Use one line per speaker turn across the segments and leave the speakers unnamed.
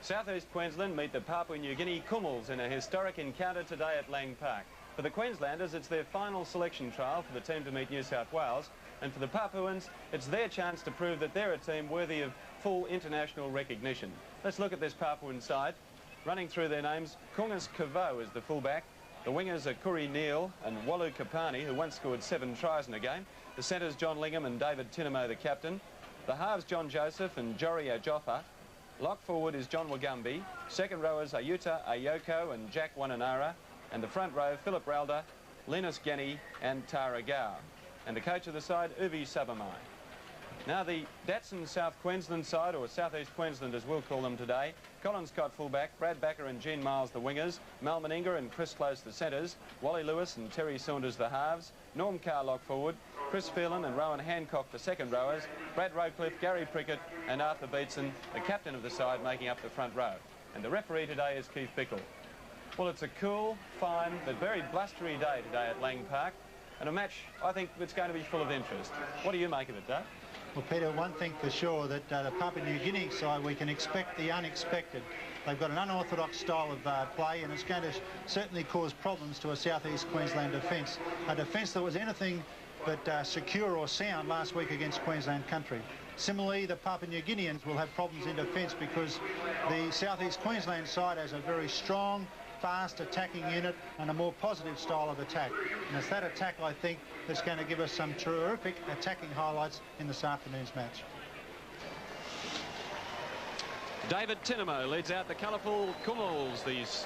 South East Queensland meet the Papua New Guinea Kumuls in a historic encounter today at Lang Park. For the Queenslanders, it's their final selection trial for the team to meet New South Wales, and for the Papuans, it's their chance to prove that they're a team worthy of full international recognition. Let's look at this Papuan side. Running through their names, Kungas Kavo is the fullback. The wingers are Kuri Neal and Walu Kapani, who once scored 7 tries in a game. The centres, John Lingham and David Tinamo, the captain. The halves, John Joseph and Joria Joffa. Lock forward is John Wagumbi. Second rowers are Yuta Ayoko and Jack Wananara. And the front row, Philip Ralder, Linus Geni and Tara Gow. And the coach of the side, Uvi Sabamai. Now the Datsun South Queensland side, or South East Queensland as we'll call them today. Colin Scott fullback, Brad Backer and Gene Miles the wingers, Mal Meninga and Chris Close the centres, Wally Lewis and Terry Saunders the halves, Norm Carr lock forward, Chris Phelan and Rowan Hancock the second rowers, Brad Rowcliffe, Gary Prickett and Arthur Beetson, the captain of the side, making up the front row. And the referee today is Keith Bickle. Well, it's a cool, fine but very blustery day today at Lang Park, and a match I think that's going to be full of interest. What do you make of it, Dave?
Well, Peter, one thing for sure, that the Papua New Guinea side, we can expect the unexpected. They've got an unorthodox style of play, and it's going to certainly cause problems to a South East Queensland defence. A defence that was anything but secure or sound last week against Queensland country. Similarly, the Papua New Guineans will have problems in defence because the South East Queensland side has a very strong, fast attacking unit and a more positive style of attack. And it's that attack, I think, that's going to give us some terrific attacking highlights in this afternoon's match.
David Tinamo leads out the colourful Kumuls, these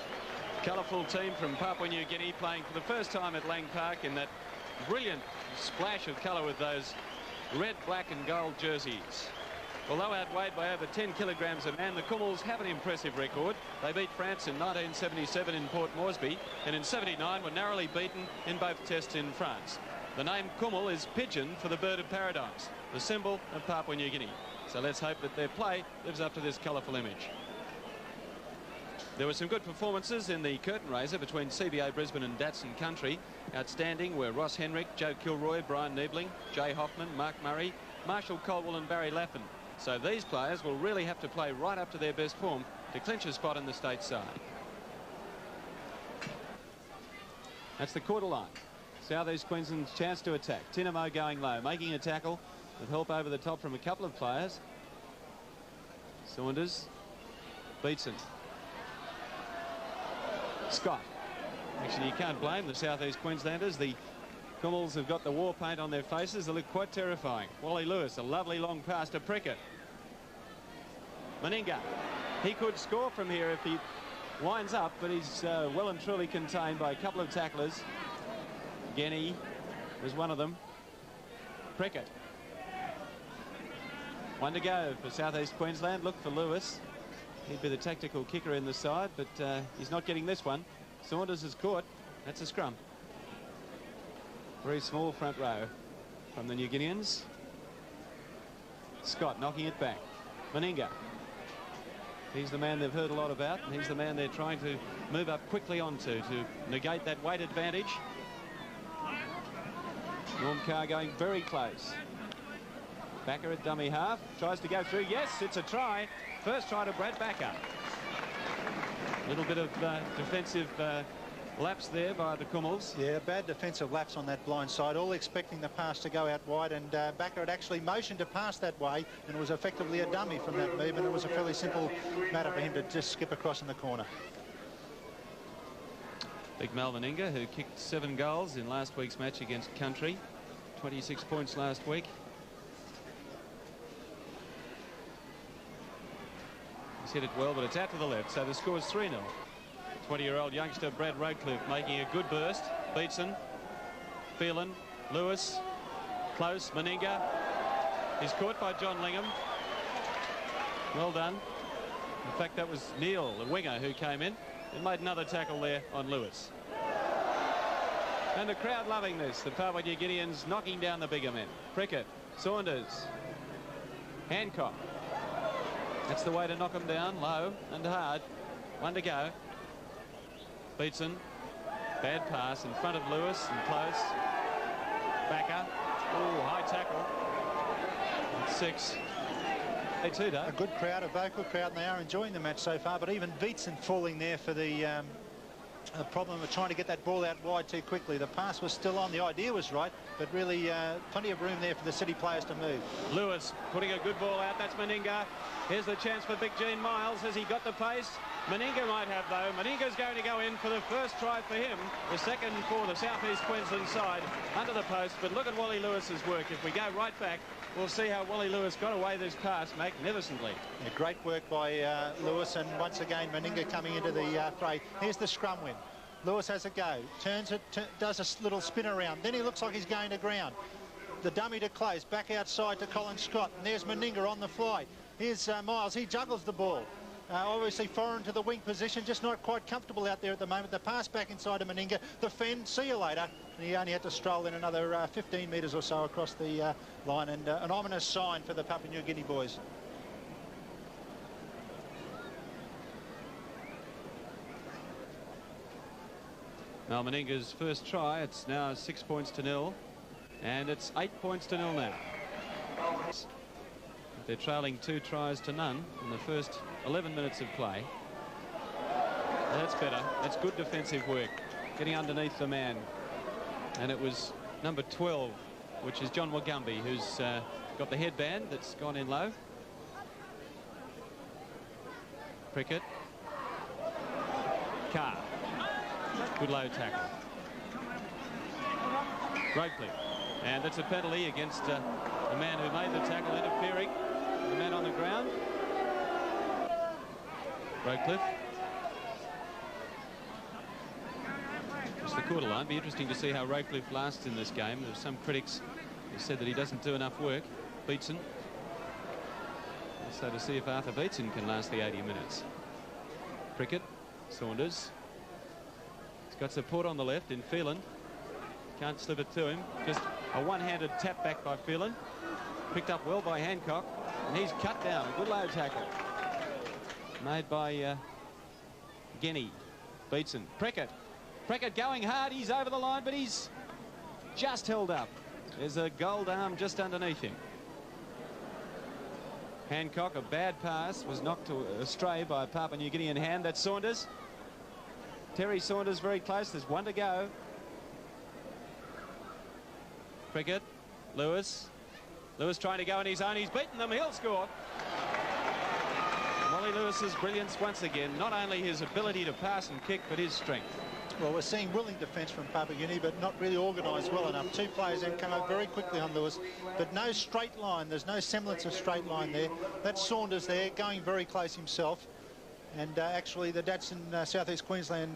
colourful team from Papua New Guinea, playing for the first time at Lang Park in that brilliant splash of colour with those red, black and gold jerseys. Although outweighed by over 10 kilograms a man, the Kumuls have an impressive record. They beat France in 1977 in Port Moresby, and in 79 were narrowly beaten in both tests in France. The name Kumul is Pigeon for the bird of paradise, the symbol of Papua New Guinea. So let's hope that their play lives up to this colourful image. There were some good performances in the curtain raiser between CBA Brisbane and Datsun Country. Outstanding were Ross Henrik, Joe Kilroy, Brian Niebling, Jay Hoffman, Mark Murray, Marshall Caldwell and Barry Laffin. So these players will really have to play right up to their best form to clinch a spot in the state side. That's the quarter line. South East Queensland's chance to attack. Tinamo going low, making a tackle with help over the top from a couple of players. Saunders, Beetson, Scott. Actually, you can't blame the South East Queenslanders. The Kumuls have got the war paint on their faces. They look quite terrifying. Wally Lewis, a lovely long pass to Prickett. Meninga, he could score from here if he winds up, but he's well and truly contained by a couple of tacklers. Geni was one of them. Prickett. One to go for South East Queensland. Look for Lewis. He'd be the tactical kicker in the side, but he's not getting this one. Saunders is caught. That's a scrum. Very small front row from the New Guineans. Scott knocking it back. Meninga. He's the man they've heard a lot about, and he's the man they're trying to move up quickly onto to negate that weight advantage. Norm Carr going very close. Backer at dummy half. Tries to go through. Yes, it's a try. First try to Brad Backer. A little bit of defensive lapse there by the Kumuls.
Yeah, bad defensive lapse on that blind side, all expecting the pass to go out wide, and Backer had actually motioned to pass that way, and it was effectively a dummy from that move, and it was a fairly simple matter for him to just skip across in the corner.
Big Mal Meninga, who kicked 7 goals in last week's match against Country. 26 points last week. He's hit it well, but it's out to the left, so the score's 3-0. 20-year-old youngster Brad Rowcliffe making a good burst. Beetson, Phelan, Lewis, Close, Meninga. He's caught by John Lingham. Well done. In fact, that was Neal, the winger, who came in and made another tackle there on Lewis. And the crowd loving this. The Papua New Guineans knocking down the bigger men. Prickett, Saunders, Hancock. That's the way to knock them down, low and hard. One to go. Beetson, bad pass in front of Lewis and Close. Backer, oh, high tackle. 6. They too, Dave.
A good crowd, a vocal crowd, and they are enjoying the match so far. But even Beatson falling there for the problem of trying to get that ball out wide too quickly. The pass was still on. The idea was right, but really plenty of room there for the City players to move.
Lewis putting a good ball out. That's Meninga. Here's the chance for Big Gene Miles. Has he got the pace? Meninga might have, though. Meninga's going to go in for the first try for him. The second for the South East Queensland side under the post. But look at Wally Lewis's work. If we go right back, we'll see how Wally Lewis got away this pass magnificently.
Yeah, great work by Lewis, and once again Meninga coming into the fray. Here's the scrum win. Lewis has a go, turns it, does a little spin around, then he looks like he's going to ground. The dummy to close, back outside to Colin Scott, and there's Meninga on the fly. Here's Miles, he juggles the ball. Obviously foreign to the wing position, just not quite comfortable out there at the moment. The pass back inside to Meninga, the fend, see you later. And he only had to stroll in another 15 metres or so across the line, and an ominous sign for the Papua New Guinea boys.
Now Meninga's first try, it's now 6 points to 0, and it's 8 points to 0 now. They're trailing 2 tries to none in the first 11 minutes of play. That's better. That's good defensive work, getting underneath the man. And it was number 12, which is John Wagumbi, who's got the headband that's gone in low. Prickett. Carr. Good low tackle. Ropepley. And that's a penalty against the man who made the tackle, interfering. The man on the ground. Ropepley. It's the quarter line. Be interesting to see how Ropepley lasts in this game. There's some critics who said that he doesn't do enough work. Beatson. So to see if Arthur Beatson can last the 80 minutes. Prickett. Saunders. He's got support on the left in Phelan. Can't slip it to him. Just a one-handed tap back by Phelan. Picked up well by Hancock. And he's cut down. Good low tackle. Made by Guinea. Beatson. Prickett. Prickett going hard. He's over the line, but he's just held up. There's a gold arm just underneath him. Hancock, a bad pass, was knocked astray by a Papua New Guinean hand. That's Saunders. Terry Saunders very close. There's one to go. Prickett. Lewis. Lewis trying to go on his own. He's beaten them. He'll score. Wally Lewis's brilliance once again. Not only his ability to pass and kick, but his strength.
Well, we're seeing willing defence from Papua New Guinea, but not really organised well enough. 2 players then come up very quickly on Lewis, but no straight line. There's no semblance of straight line there. That's Saunders there, going very close himself. And actually, the Datsun South East Queensland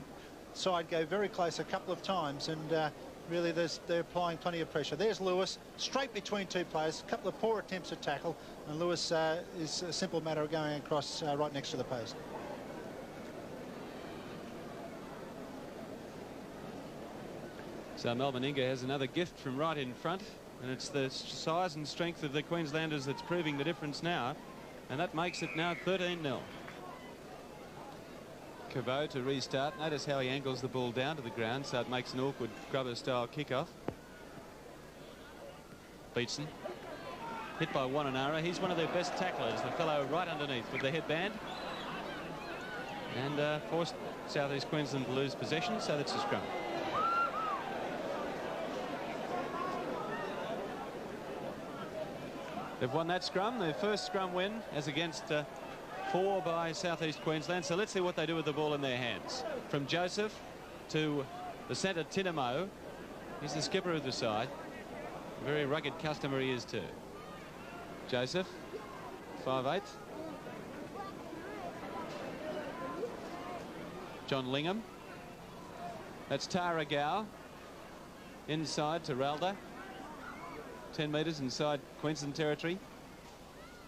side go very close a couple of times, and really they're applying plenty of pressure. There's Lewis, straight between 2 players, a couple of poor attempts at tackle, and Lewis is a simple matter of going across right next to the post.
So Mel Meninga has another gift from right in front, and it's the size and strength of the Queenslanders that's proving the difference now, and that makes it now 13-0. Cabot to restart. Notice how he angles the ball down to the ground, so it makes an awkward grubber-style kickoff. Beatson. Hit by Wananara. He's one of their best tacklers, the fellow right underneath with the headband. And forced South East Queensland to lose possession, so that's a scrum. They've won that scrum, their first scrum win, as against 4 by South East Queensland. So let's see what they do with the ball in their hands. From Joseph to the centre, Tinamo. He's the skipper of the side. A very rugged customer he is too. Joseph, 5'8". John Lingham. That's Tara Gow. Inside to Ralda. 10 metres inside Queensland territory.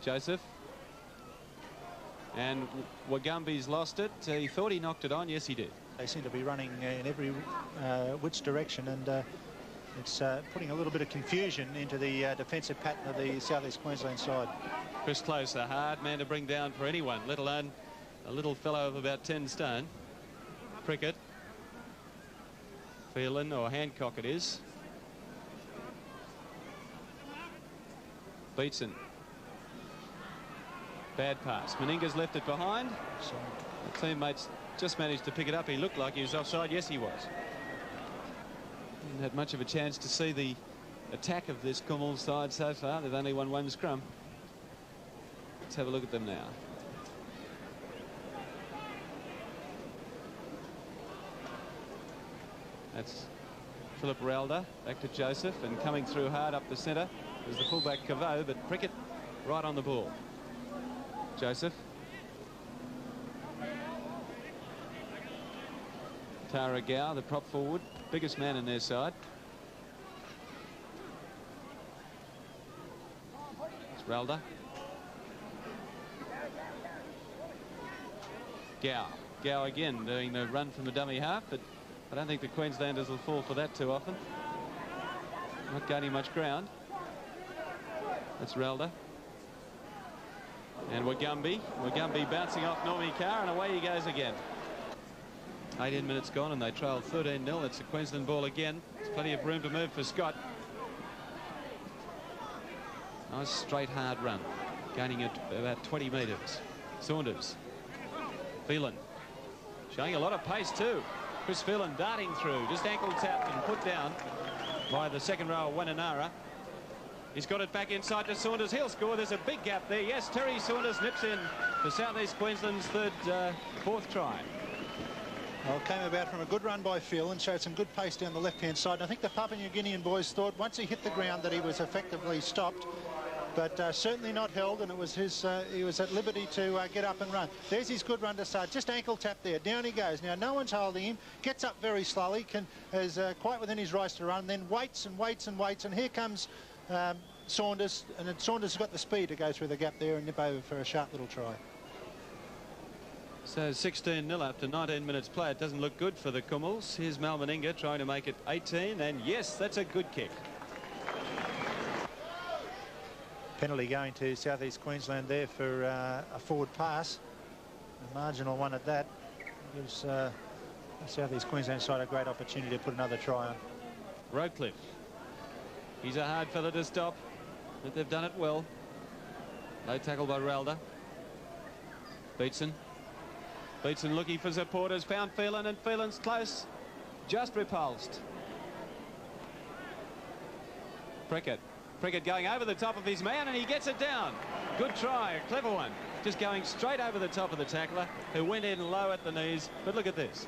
Joseph. And Wagumbi's lost it. He thought he knocked it on. Yes, he did.
They seem to be running in every which direction, and it's putting a little bit of confusion into the defensive pattern of the South East Queensland side.
Chris Close, a hard man to bring down for anyone, let alone a little fellow of about 10 stone. Prickett. Phelan, or Hancock it is. Beatson. Bad pass. Meninga's left it behind. The teammates just managed to pick it up. He looked like he was offside. Yes, he was. Didn't have much of a chance to see the attack of this Kummel side so far. They've only won one scrum. Let's have a look at them now. That's Philip Ralder back to Joseph, and coming through hard up the centre is the fullback Caveau, but Prickett right on the ball. Joseph. Tara Gow, the prop forward, biggest man in their side. It's Ralder. Gow again doing the run from the dummy half, but I don't think the Queenslanders will fall for that too often. Not gaining much ground. That's Ralder. And Wagumbi bouncing off Normie Carr, and away he goes again. 18 minutes gone and they trail 13-0. It's a Queensland ball again. There's plenty of room to move for Scott. Nice straight hard run, gaining it about 20 metres. Saunders. Phelan showing a lot of pace too. Chris Phelan darting through, just ankle tapped and put down by the second row of Wananara. He's got it back inside to Saunders. He'll score. There's a big gap there. Yes, Terry Saunders nips in for South East Queensland's fourth try.
Well, it came about from a good run by Phil and showed some good pace down the left-hand side. And I think the Papua New Guinean boys thought once he hit the ground that he was effectively stopped, but certainly not held, and it was his. He was at liberty to get up and run. There's his good run to start. Just ankle tap there. Down he goes. Now no one's holding him. Gets up very slowly. Is quite within his rights to run. Then waits and waits and waits. And here comes Saunders, and then Saunders has got the speed to go through the gap there and nip over for a sharp little try.
So 16-0 after 19 minutes play. It doesn't look good for the Kummels. Here's Mal Meninga trying to make it 18, and yes, that's a good kick.
Penalty going to South East Queensland there for a forward pass. A marginal one at that. Gives the South East Queensland side a great opportunity to put another try on.
Roadcliffe. He's a hard fella to stop, but they've done it well. Low tackle by Ralder. Beatson looking for supporters. Found Phelan, and Phelan's close. Just repulsed. Prickett going over the top of his man, and he gets it down. Good try, a clever one. Just going straight over the top of the tackler, who went in low at the knees. But look at this.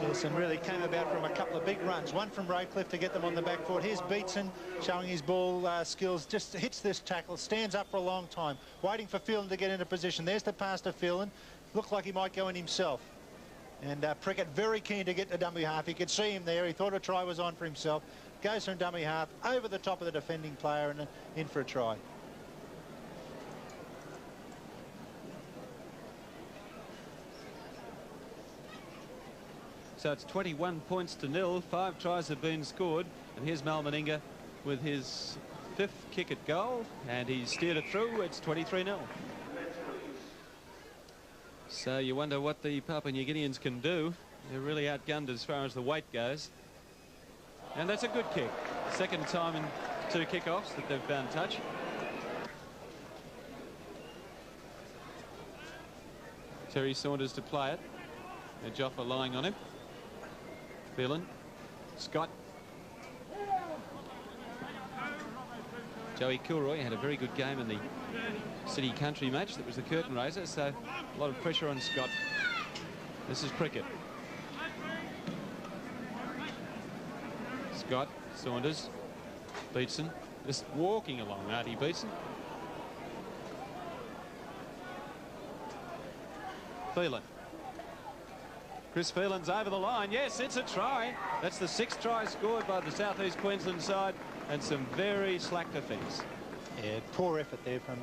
Yes, and really came about from a couple of big runs. One from Roadcliffe to get them on the back foot. Here's Beatson showing his ball skills. Just hits this tackle, stands up for a long time, waiting for Phelan to get into position. There's the pass to Phelan. Looked like he might go in himself. And Prickett very keen to get to dummy half. He could see him there. He thought a try was on for himself. Goes from dummy half over the top of the defending player and in for a try.
So it's 21 points to 0. 5 tries have been scored. And here's Mal Meninga with his 5th kick at goal. And he's steered it through. It's 23-0. So you wonder what the Papua New Guineans can do. They're really outgunned as far as the weight goes. And that's a good kick. Second time in 2 kickoffs that they've found touch. Terry Saunders to play it. And Joffa lying on him. Phelan. Scott. Joey Kilroy had a very good game in the City Country match. That was the curtain raiser, so a lot of pressure on Scott. This is Prickett. Scott, Saunders, Beatson, just walking along, Artie Beatson. Phelan. Chris Phelan's over the line. Yes, it's a try. That's the 6th try scored by the South East Queensland side, and some very slack defence.
Yeah, poor effort there from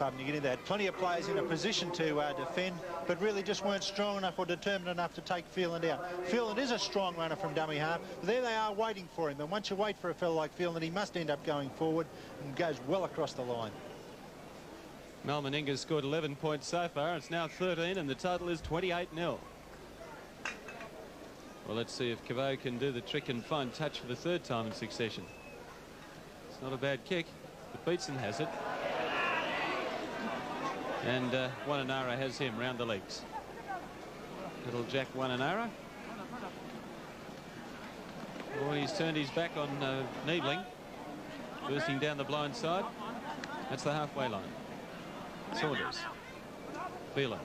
Papua New Guinea. They had plenty of players in a position to defend, but really just weren't strong enough or determined enough to take Phelan down. Phelan is a strong runner from dummy half, but there they are waiting for him. And once you wait for a fellow like Phelan, he must end up going forward and goes well across the line.
Mal Meninga's scored 11 points so far. It's now 13, and the total is 28-0. Well, let's see if Caveau can do the trick and find touch for the 3rd time in succession. It's not a bad kick, but Beatson has it. And Wananara has him round the legs. Little Jack Wananara. Oh, he's turned his back on Niebling. Bursting down the blind side. That's the halfway line. Saunders. Phelan.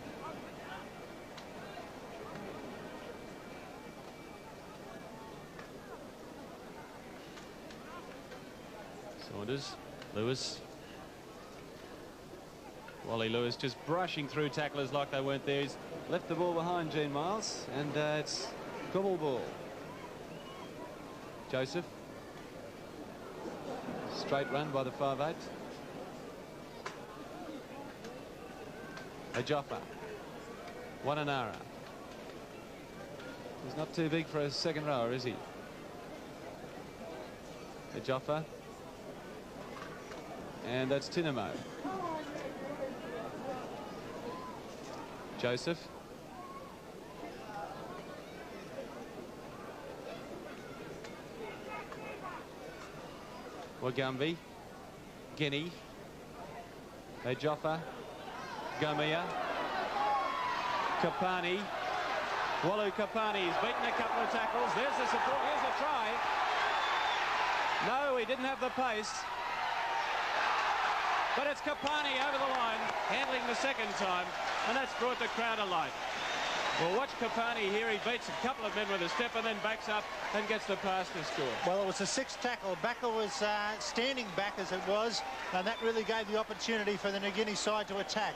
Saunders. Lewis. Wally Lewis just brushing through tacklers like they weren't there. He's left the ball behind, Gene Miles, and it's gobble ball. Joseph. Straight run by the 5'8". Ajoffa. Wananara. He's not too big for a second rower, is he? Ajoffa. And that's Tinamo. Joseph. Wagumbi. Guinea. Ajoffa. Gumia. Kapani. Walu Kapani. He's beaten a couple of tackles. There's the support. Here's a try. No, he didn't have the pace. But it's Kapani over the line, handling the second time, and that's brought the crowd alight. Well, watch Kapani here. He beats a couple of men with a step and then backs up and gets the pass to score. Well,
it was a sixth tackle. Backer was standing back as it was, and that really gave the opportunity for the New Guinea side to attack.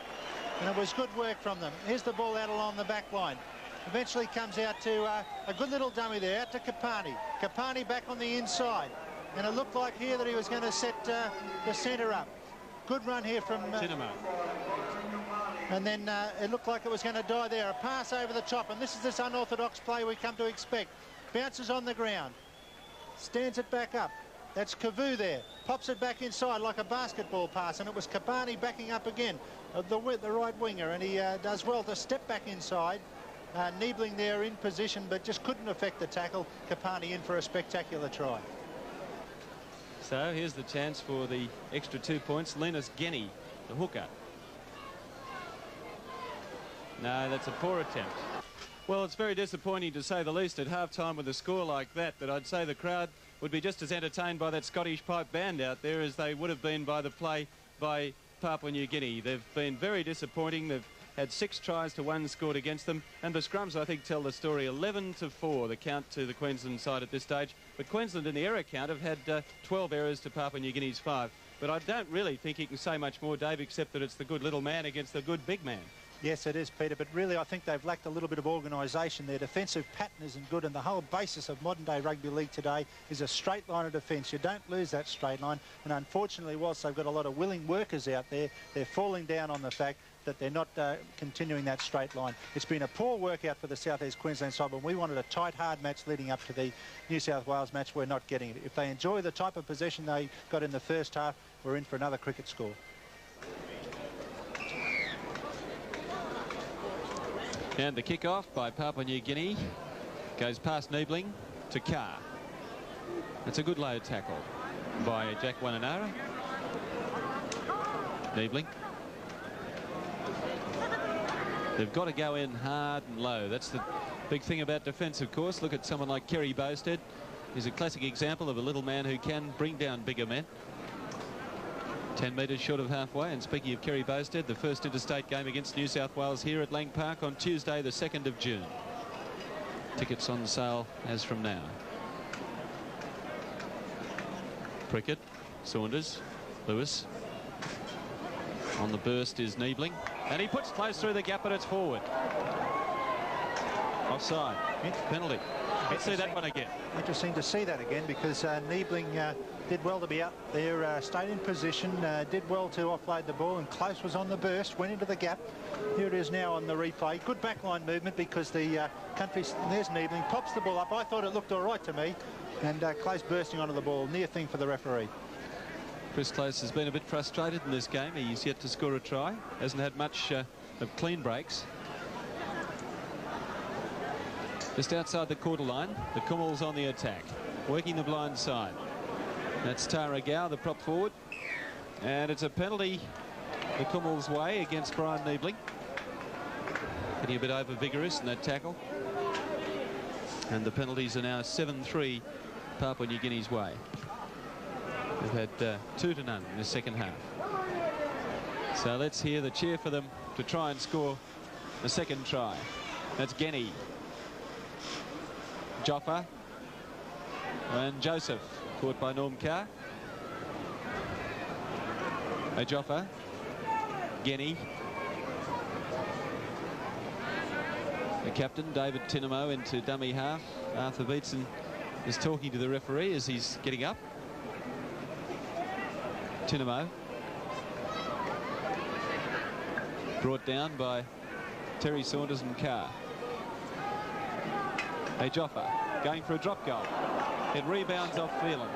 And it was good work from them. Here's the ball out along the back line. Eventually comes out to a good little dummy there, out to Kapani. Kapani back on the inside. And it looked like here that he was going to set the centre up. Good run here from
Tinamo.
And then it looked like it was going to die there. A pass over the top, and this is this unorthodox play we come to expect. Bounces on the ground, stands it back up. That's Kavu there, pops it back inside like a basketball pass, and it was Kapani backing up again, the right winger, and he does well to step back inside. Niebling there in position, but just couldn't affect the tackle. Kapani in for a spectacular try.
So here's the chance for the extra 2 points. Linus Guinea, the hooker. No, that's a poor attempt. Well, it's very disappointing to say the least at half-time with a score like that, but I'd say the crowd would be just as entertained by that Scottish pipe band out there as they would have been by the play by Papua New Guinea. They've been very disappointing. They've had 6 tries to 1 scored against them, and the scrums, I think, tell the story. 11-4, the count to the Queensland side at this stage. But Queensland in the error count have had 12 errors to Papua New Guinea's 5. But I don't really think you can say much more, Dave, except that it's the good little man against the good big man.
Yes, it is, Peter, but really I think they've lacked a little bit of organisation. Their defensive pattern isn't good, and the whole basis of modern-day rugby league today is a straight line of defence. You don't lose that straight line, and unfortunately, whilst they've got a lot of willing workers out there, they're falling down on the fact that they're not continuing that straight line. It's been a poor workout for the South East Queensland side. When we wanted a tight, hard match leading up to the New South Wales match, we're not getting it. If they enjoy the type of possession they got in the first half, we're in for another cricket score.
And the kick-off by Papua New Guinea goes past Niebling to Carr. It's a good low tackle by Jack Wananara. Niebling. They've got to go in hard and low. That's the big thing about defence, of course. Look at someone like Kerry Bowstead. He's a classic example of a little man who can bring down bigger men. 10 metres short of halfway. And speaking of Kerry Bowstead, the first interstate game against New South Wales here at Lang Park on Tuesday, the 2nd of June. Tickets on sale as from now. Prickett, Saunders, Lewis. On the burst is Niebling. And he puts close through the gap, but it's forward. Offside. Penalty. Let's see that one again.
Interesting to see that again, because Niebling did well to be up there, stayed in position, did well to offload the ball, and Close was on the burst, went into the gap. Here it is now on the replay. Good backline movement, because the there's Niebling, pops the ball up. I thought it looked all right to me, and Close bursting onto the ball. Near thing for the referee.
Chris Close has been a bit frustrated in this game. He's yet to score a try. Hasn't had much of clean breaks. Just outside the quarter line, the Kumals on the attack, working the blind side. That's Tara Gow, the prop forward. And it's a penalty
the Kummel's way against Brian Niebling. Getting a bit over vigorous in that tackle. And the penalties are now 7-3 Papua New Guinea's way. They've had 2-0 in the second half. So let's hear the cheer for them to try and score the second try. That's Genny, Joffa, and Joseph, caught by Norm Carr. Joffa, Genny, the captain David Tinamo into dummy half. Arthur Beetson is talking to the referee as he's getting up. Tinamo brought down by Terry Saunders and Carr. Joffa going for a drop goal. It rebounds off Phelan.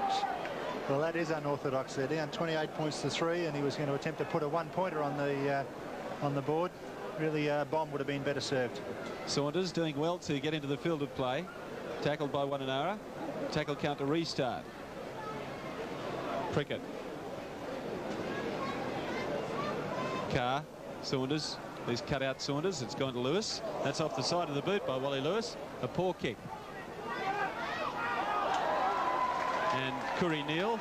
Well, that is unorthodox. They're down 28 points to 3, and he was going to attempt to put a one-pointer on the board. Really, Bomb would have been better served.
Saunders doing well to get into the field of play. Tackled by Wananara. Tackle count to restart. Prickett. Carr. Saunders. He's cut out Saunders. It's gone to Lewis. That's off the side of the boot by Wally Lewis. A poor kick. And Curry Neal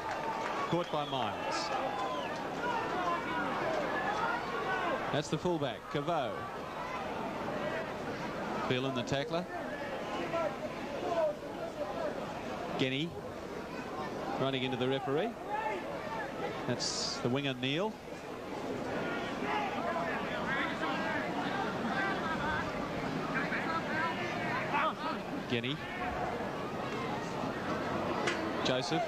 caught by Miles. That's the fullback, Caveau. Phelan, the tackler. Genny running into the referee. That's the winger, Neal. Genny. Joseph.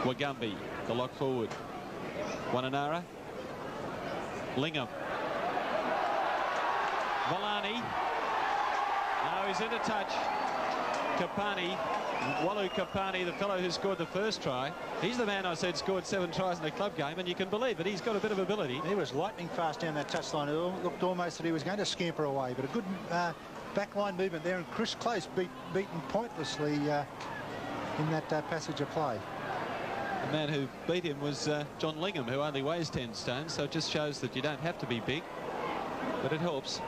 Wagumbi, the lock forward. Wananara. Lingham. Valani. Now he's into touch. Kapani. Walu Kapani, the fellow who scored the first try. He's the man I said scored 7 tries in the club game, and you can believe it. He's got a bit of ability.
He was lightning fast down that touchline. It looked almost that he was going to scamper away, but a good backline movement there, and Chris Close beaten pointlessly in that passage of play.
The man who beat him was John Lingham, who only weighs 10 stones, so it just shows that you don't have to be big, but it helps.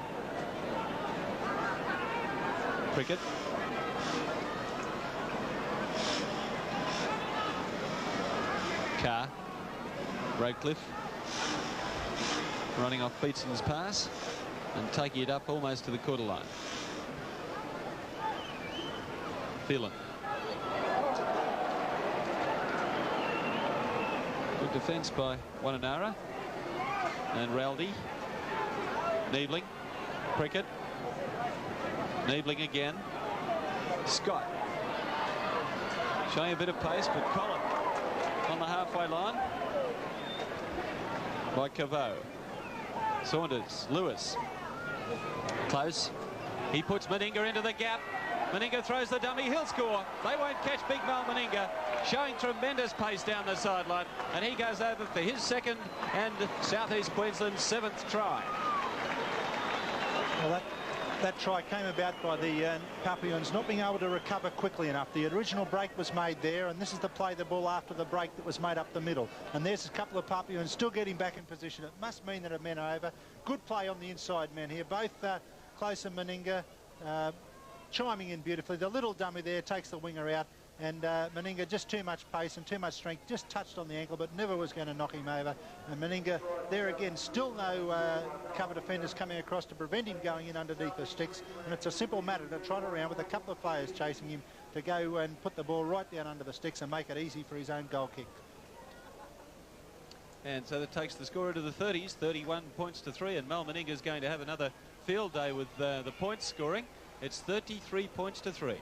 Prickett. Carr. Radcliffe. Running off Beetson's pass and taking it up almost to the quarter line. Phelan. Good defence by Wananara. And Raldi. Niebling. Prickett. Niebling again. Scott. Showing a bit of pace, but Collin on the halfway line by Caveau. Saunders. Lewis. Close. He puts Meninga into the gap. Meninga throws the dummy. He'll score. They won't catch Big Mal Meninga, showing tremendous pace down the sideline, and he goes over for his second and South East Queensland's 7th try.
Well, that try came about by the Papuans not being able to recover quickly enough. The original break was made there, and this is the play the ball after the break that was made up the middle. And there's a couple of Papuans still getting back in position. It must mean that a men are over. Good play on the inside man here. Both Close and Meninga chiming in beautifully. The little dummy there takes the winger out, and Meninga just too much pace and too much strength, just touched on the ankle but never was going to knock him over. And Meninga there again, still no cover defenders coming across to prevent him going in underneath the sticks, and it's a simple matter to trot around with a couple of players chasing him to go and put the ball right down under the sticks and make it easy for his own goal kick.
And so that takes the score into the 30s, 31 points to 3, and Mal Meninga is going to have another field day with the points scoring. It's 33 points to 3.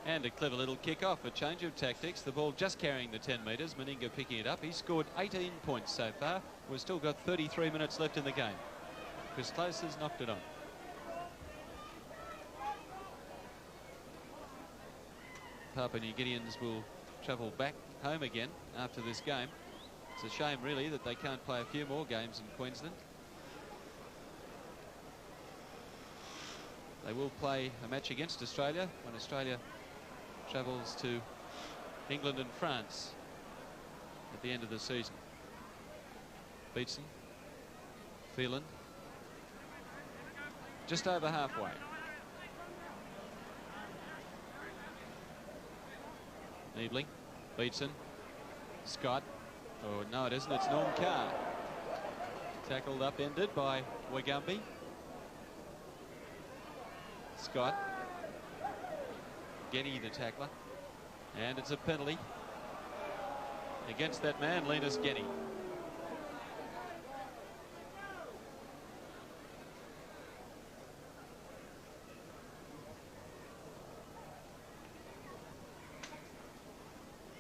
And a clever little kick-off, a change of tactics. The ball just carrying the 10 metres. Meninga picking it up. He's scored 18 points so far. We've still got 33 minutes left in the game. Chris Close has knocked it on. Papua New Guineans will travel back home again after this game. It's a shame, really, that they can't play a few more games in Queensland. They will play a match against Australia when Australia travels to England and France at the end of the season. Beatson, Phelan, just over halfway. Niebling, Beatson, Scott. Oh, no, it isn't. It's Norm Carr. Tackled upended by Wagumbi. Scott. Genny, the tackler. And it's a penalty against that man, Linus Genny.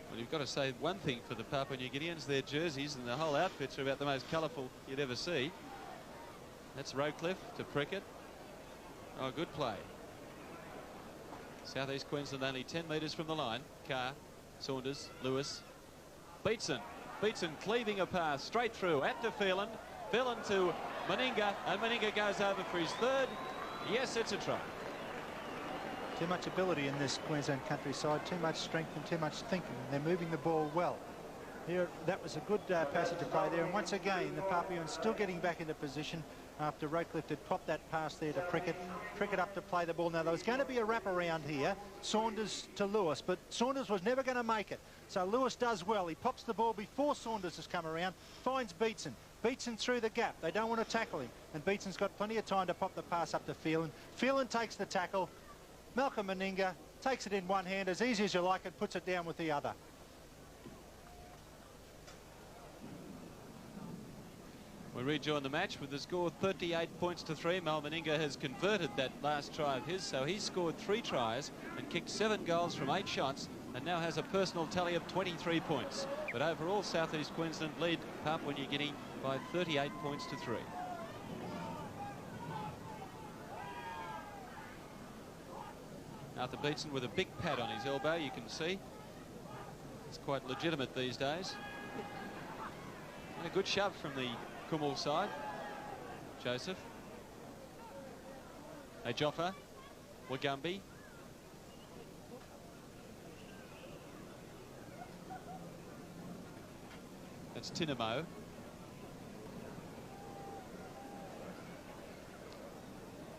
Well, you've got to say one thing for the Papua New Guineans: their jerseys and the whole outfits are about the most colourful you'd ever see. That's Rowcliffe to Prickett. Oh, good play. South East Queensland only 10 metres from the line. Carr, Saunders, Lewis, Beatson. Beatson cleaving a pass straight through at to Phelan. Phelan to Meninga, and Meninga goes over for his third. Yes, it's a try.
Too much ability in this Queensland countryside, too much strength and too much thinking. They're moving the ball well. Here, that was a good passage of play there, and once again the Papuans still getting back into position after Rowcliffe had popped that pass there to Prickett. Prickett up to play the ball. Now there was going to be a wrap around here, Saunders to Lewis, but Saunders was never going to make it. So Lewis does well. He pops the ball before Saunders has come around, finds Beatson. Beatson through the gap. They don't want to tackle him, and Beatson's got plenty of time to pop the pass up to Phelan. Phelan takes the tackle. Malcolm Meninga takes it in one hand, as easy as you like it, puts it down with the other.
We rejoin the match with the score 38 points to 3. Mal Meninga has converted that last try of his, so he's scored 3 tries and kicked 7 goals from 8 shots, and now has a personal tally of 23 points. But overall, South East Queensland lead Papua New Guinea by 38 points to 3. Arthur Beatson with a big pad on his elbow, you can see. It's quite legitimate these days. And a good shove from the Kumul side. Joseph. Joffa. Wagumbi. That's Tinamo.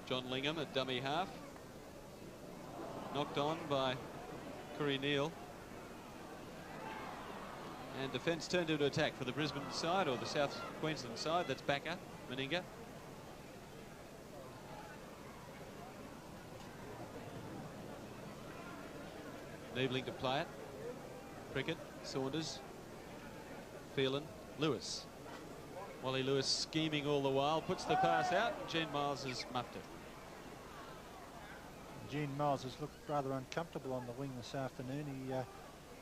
John Lingham at dummy half. Knocked on by Curry Neal. And defence turned into attack for the Brisbane side, or the South Queensland side. That's Backer, Meninga. Niebling to play it. Prickett, Saunders, Phelan, Lewis. Wally Lewis scheming all the while, puts the pass out. Gene Miles has muffed it.
Gene Miles has looked rather uncomfortable on the wing this afternoon. He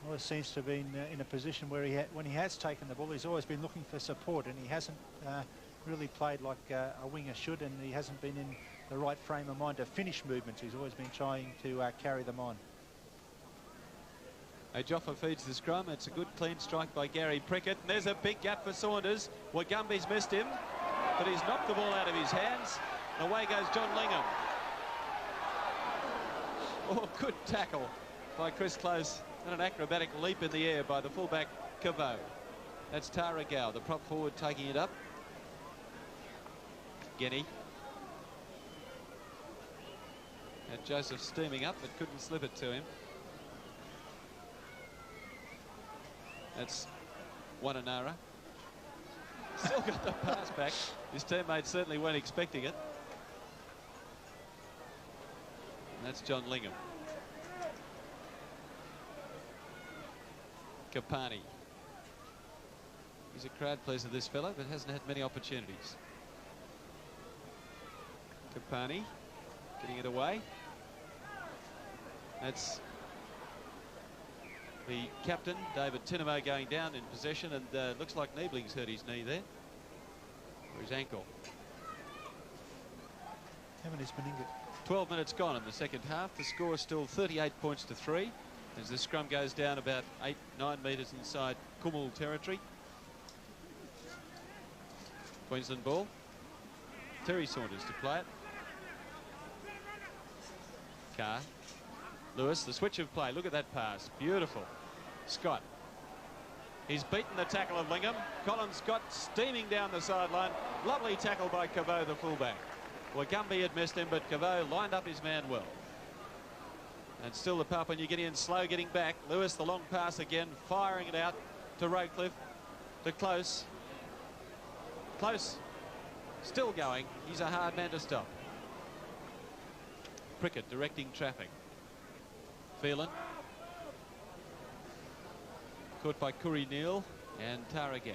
always seems to have been in a position where when he has taken the ball, he's always been looking for support, and he hasn't really played like a winger should, and he hasn't been in the right frame of mind to finish movements. He's always been trying to carry them on.
Joffa feeds the scrum. It's a good clean strike by Gary Prickett, and there's a big gap for Saunders. Wagumbi's missed him, but he's knocked the ball out of his hands. And away goes John Lingham. Oh, good tackle by Chris Close, and an acrobatic leap in the air by the fullback Cavo. That's Tara Gow, the prop forward, taking it up. Genny. And Joseph steaming up, but couldn't slip it to him. That's Wananara. Still got the pass back. His teammates certainly weren't expecting it. And that's John Lingham. Kapani. He's a crowd pleaser, this fellow, but hasn't had many opportunities. Kapani getting it away. That's the captain, David Tinamo, going down in possession, and looks like Niebling's hurt his knee there, or his ankle.
How many is Meninga?
12 minutes gone in the second half. The score is still 38 points to 3 as the scrum goes down about 8-9 metres inside Kumul territory. Queensland ball. Terry Saunders to play it. Carr. Lewis, the switch of play. Look at that pass. Beautiful. Scott. He's beaten the tackle of Lingham. Collins got steaming down the sideline. Lovely tackle by Caveau, the fullback. Wagumbi had missed him, but Caveau lined up his man well. And still the Papua New Guineans slow getting back. Lewis, the long pass again, firing it out to Rowcliffe, to Close. Close, still going. He's a hard man to stop. Prickett directing traffic. Phelan. Caught by Kuri Neal and Tara Gow.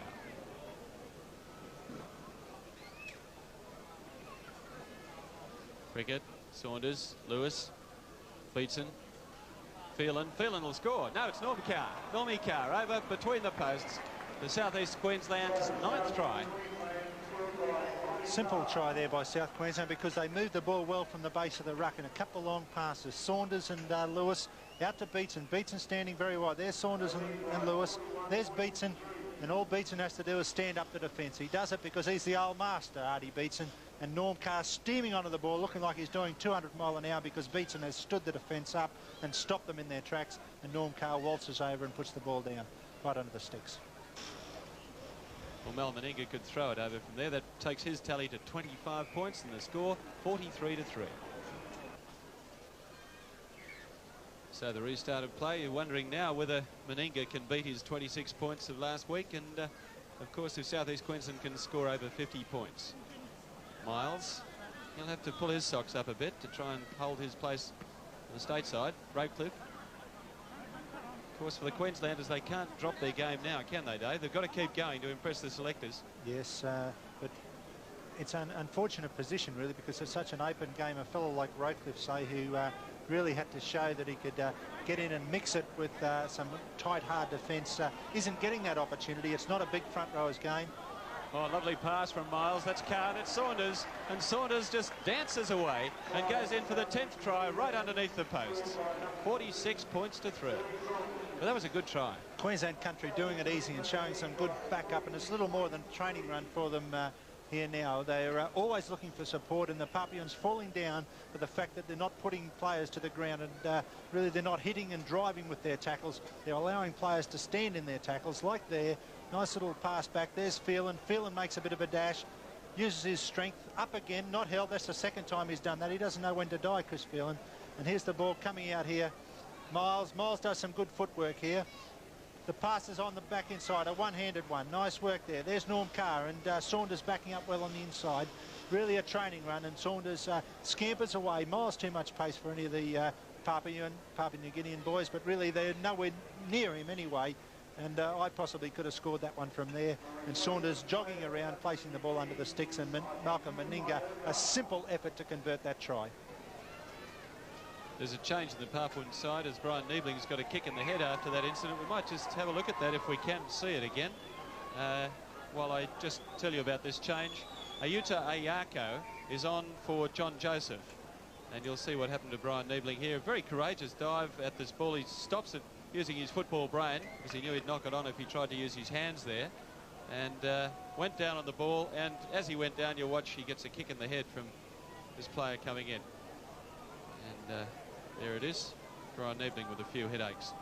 Prickett, Saunders, Lewis, Beatson, Phelan. Phelan will score. No, it's Normie Carr. Normie Carr over between the posts. The South East Queensland's 9th try.
Simple try there by South Queensland because they moved the ball well from the base of the ruck and a couple of long passes. Saunders and Lewis out to Beatson. Beatson standing very wide. There's Saunders and Lewis. There's Beatson. And all Beatson has to do is stand up to defence. He does it because he's the old master, Artie Beatson. And Norm Carr steaming onto the ball, looking like he's doing 200 mile an hour because Beatson has stood the defence up and stopped them in their tracks. And Norm Carr waltzes over and puts the ball down right under the sticks.
Well, Mel Meninga could throw it over from there. That takes his tally to 25 points and the score 43-3. So the restart of play. You're wondering now whether Meninga can beat his 26 points of last week. And of course, if South East Queensland can score over 50 points. Miles, he'll have to pull his socks up a bit to try and hold his place on the stateside. Rowcliffe. Of course, for the Queenslanders, they can't drop their game now, can they, Dave? They've got to keep going to impress the selectors.
Yes, but it's an unfortunate position, really, because it's such an open game. A fellow like Rowcliffe, say, who really had to show that he could get in and mix it with some tight, hard defence, isn't getting that opportunity. It's not a big front rowers game.
Oh, lovely pass from Miles. That's Carr, that's Saunders. And Saunders just dances away and goes in for the 10th try right underneath the posts. 46 points to 3. But that was a good try. Queensland
country doing it easy and showing some good backup, and it's a little more than a training run for them here now. They're always looking for support, and the Papuans falling down for the fact that they're not putting players to the ground, and really they're not hitting and driving with their tackles. They're allowing players to stand in their tackles, like there. Nice little pass back. There's Phelan. Phelan makes a bit of a dash, uses his strength, up again, not held. That's the second time he's done that. He doesn't know when to die, Chris Phelan. And here's the ball coming out here. Miles does some good footwork here. The pass is on the back inside, a one-handed one. Nice work there. There's Norm Carr, and Saunders backing up well on the inside. Really a training run, and Saunders scampers away. Miles too much pace for any of the Papua New Guinean boys, but really they're nowhere near him anyway. And I possibly could have scored that one from there. And Saunders jogging around, placing the ball under the sticks, and Malcolm Meninga, a simple effort to convert that try.
There's a change in the Papuan side as Brian Niebling's got a kick in the head after that incident. We might just have a look at that if we can see it again. While I just tell you about this change, Ayuta Ayako is on for John Joseph. And you'll see what happened to Brian Niebling here. A very courageous dive at this ball. He stops it using his football brain because he knew he'd knock it on if he tried to use his hands there. And went down on the ball. And as he went down, you'll watch he gets a kick in the head from this player coming in. And there it is. Brian Niebling with a few headaches.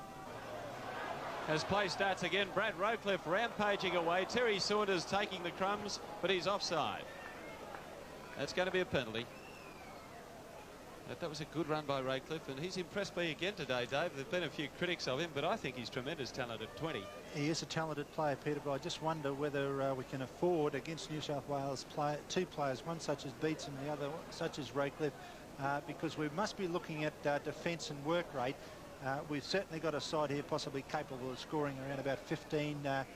As play starts again, Brad Rowcliffe rampaging away. Terry Saunders taking the crumbs, but he's offside. That's going to be a penalty. That was a good run by Rowcliffe, and he's impressed me again today, Dave. There've been a few critics of him, but I think he's tremendous talent at 20.
He is a talented player, Peter, but I just wonder whether we can afford against New South Wales two players, one such as Beats and the other such as Rowcliffe, because we must be looking at defence and work rate. We've certainly got a side here possibly capable of scoring around about 15 to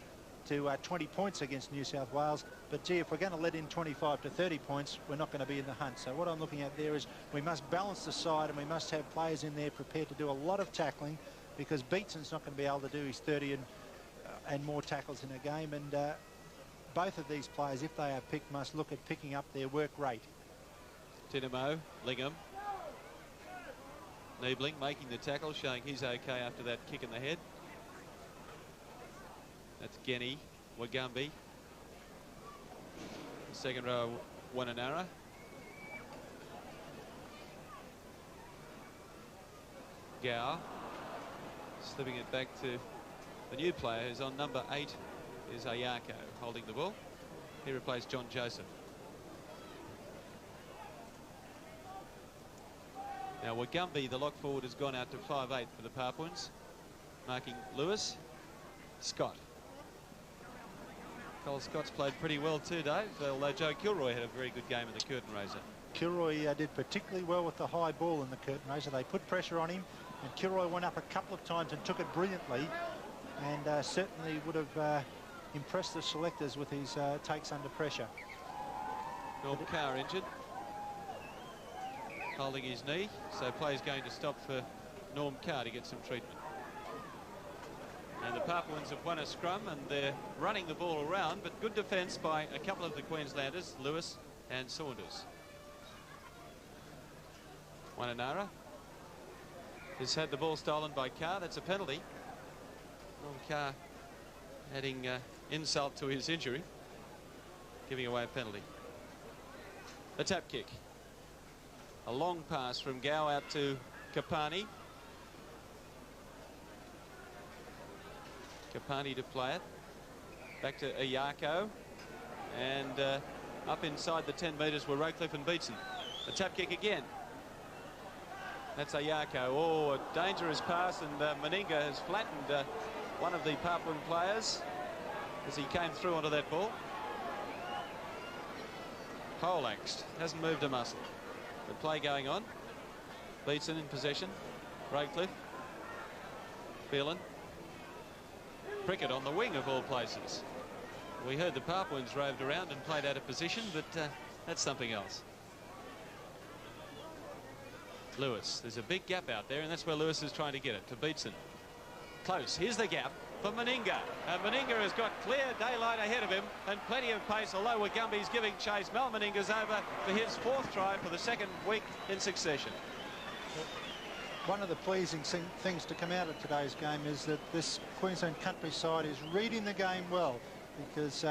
20 points against New South Wales. But gee, if we're going to let in 25 to 30 points, we're not going to be in the hunt. So what I'm looking at there is we must balance the side, and we must have players in there prepared to do a lot of tackling, because Beatson's not going to be able to do his 30 and more tackles in a game. And both of these players, if they are picked, must look at picking up their work rate.
Tinamo, Lingham. Niebling making the tackle, showing he's okay after that kick in the head. That's Genny, Wagumbi. Second row, Wananara. Gow. Slipping it back to The new player who's on number 8 is Ayako, holding the ball. He replaced John Joseph. Now Wagumbi, the lock forward, has gone out to 5'8" for the Papuans, marking Lewis, Scott. Cole Scott's played pretty well too, Dave, although Joe Kilroy had a very good game in the curtain raiser.
Kilroy did particularly well with the high ball in the curtain raiser. They put pressure on him, and Kilroy went up a couple of times and took it brilliantly, and certainly would have impressed the selectors with his takes under pressure.
Norm Carr injured, holding his knee, so play's going to stop for Norm Carr to get some treatment. And the Papuans have won a scrum, and they're running the ball around, but good defence by a couple of the Queenslanders, Lewis and Saunders. Wananara has had the ball stolen by Carr. That's a penalty. Norm Carr adding insult to his injury, giving away a penalty. A tap kick. A long pass from Gow out to Kapani. Kapani to play it. Back to Ayako. And up inside the 10 metres were Rowcliffe and Beatson. A tap kick again. That's Ayako. Oh, a dangerous pass, and Meninga has flattened one of the Papuan players as he came through onto that ball. Poleaxed, hasn't moved a muscle. The play going on. Beatson in possession. Rowcliffe. Phelan. Prickett on the wing of all places. We heard the Papuans roved around and played out of position, but that's something else. Lewis, there's a big gap out there, and that's where Lewis is trying to get it, to Beatson. Close, here's the gap for Meninga. And Meninga has got clear daylight ahead of him and plenty of pace, although Wagumbi's giving chase. Mal Meninga's over for his 4th try for the 2nd week in succession.
One of the pleasing things to come out of today's game is that this Queensland countryside is reading the game well, because